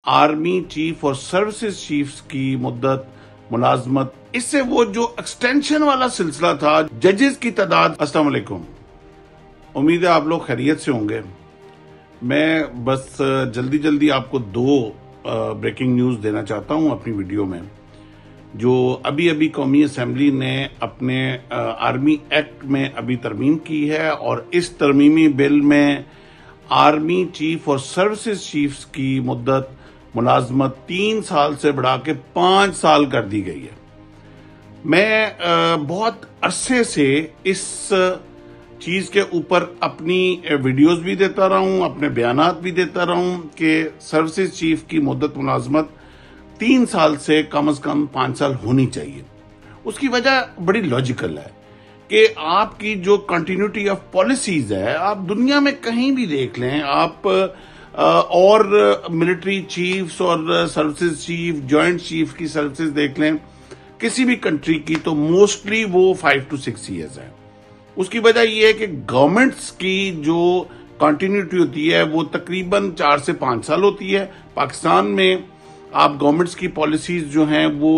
Army chief और services chief की मुद्दत, मुलाजमत, इससे वो जो एक्सटेंशन वाला सिलसिला था, जजेस की तादाद। अस्सलाम वालेकुम, उम्मीद है आप लोग खैरियत से होंगे। मैं बस जल्दी आपको दो ब्रेकिंग न्यूज देना चाहता हूं अपनी वीडियो में। जो अभी कौमी असेंबली ने अपने आर्मी एक्ट में अभी तरमीम की है और इस तरमीमी बिल में आर्मी चीफ और सर्विसेज चीफ की मुद्दत, मुलाजमत 3 साल से बढ़ा के 5 साल कर दी गई है। मैं बहुत अरसे से इस चीज के ऊपर अपनी वीडियोस भी देता रहा हूं, अपने बयानात भी देता रहा हूं कि सर्विसेज चीफ की मुद्दत मुलाजमत 3 साल से कम 5 साल होनी चाहिए। उसकी वजह बड़ी लॉजिकल है कि आपकी जो कंटिन्यूटी ऑफ पॉलिसीज है, आप दुनिया में कहीं भी देख लें, आप और मिलिट्री चीफ्स और सर्विसेज चीफ, जॉइंट चीफ की सर्विसेज देख लें किसी भी कंट्री की, तो मोस्टली वो 5 to 6 ईयर्स है। उसकी वजह यह है कि गवर्नमेंट्स की जो कंटिन्यूटी होती है वो तकरीबन 4 से 5 साल होती है। पाकिस्तान में आप गवर्नमेंट्स की पॉलिसीज जो हैं वो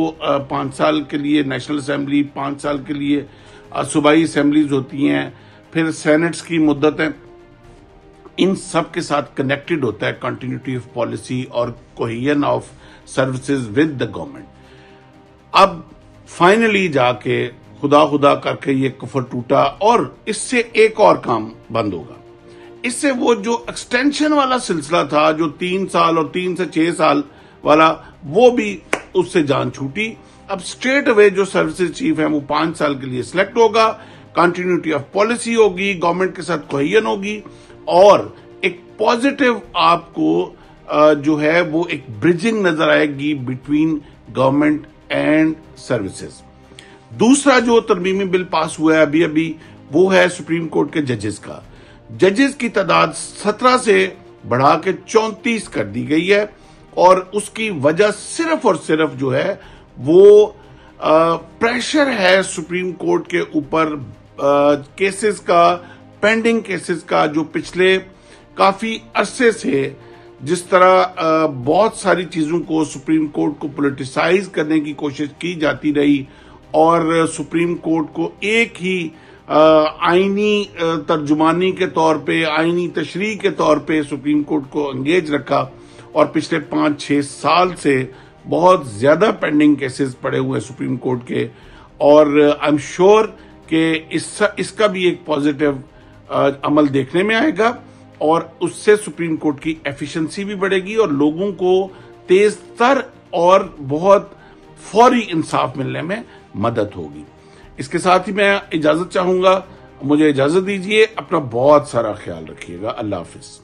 5 साल के लिए नेशनल असेंबली, 5 साल के लिए सूबाई असेंबलीज होती हैं, फिर सेनेट्स की मुद्दत है। इन सब के साथ कनेक्टेड होता है कंटिन्यूटी ऑफ पॉलिसी और cohesion of services with the government. अब फाइनली जाके खुदा करके ये कुफर टूटा और इससे एक और काम बंद होगा। इससे वो जो एक्सटेंशन वाला सिलसिला था, जो 3 साल और 3 से 6 साल वाला, वो भी उससे जान छूटी। अब स्ट्रेट अवे जो सर्विसेज चीफ है वो 5 साल के लिए सिलेक्ट होगा, कंटिन्यूटी ऑफ पॉलिसी होगी, गवर्नमेंट के साथ कोहेजन होगी और एक पॉजिटिव आपको जो है वो एक ब्रिजिंग नजर आएगी बिटवीन गवर्नमेंट एंड सर्विसेज। दूसरा जो तरमीमी बिल पास हुआ है अभी वो है सुप्रीम कोर्ट के जजेस का। जजेस की तादाद 17 से बढ़ा के 34 कर दी गई है और उसकी वजह सिर्फ और सिर्फ जो है वो प्रेशर है सुप्रीम कोर्ट के ऊपर केसेस का, पेंडिंग केसेस का, जो पिछले काफी अरसे से जिस तरह बहुत सारी चीजों को सुप्रीम कोर्ट को पॉलिटिसाइज करने की कोशिश की जाती रही और सुप्रीम कोर्ट को एक ही आईनी तर्जुमानी के तौर पे, आईनी तशरीह के तौर पे सुप्रीम कोर्ट को एंगेज रखा और पिछले 5-6 साल से बहुत ज्यादा पेंडिंग केसेस पड़े हुए हैं सुप्रीम कोर्ट के। और आई एम श्योर कि इसका भी एक पॉजिटिव अमल देखने में आएगा और उससे सुप्रीम कोर्ट की एफिशिएंसी भी बढ़ेगी और लोगों को तेज तर और बहुत फौरी इंसाफ मिलने में मदद होगी। इसके साथ ही मैं इजाजत चाहूंगा, मुझे इजाजत दीजिए। अपना बहुत सारा ख्याल रखिएगा। अल्लाह हाफिज।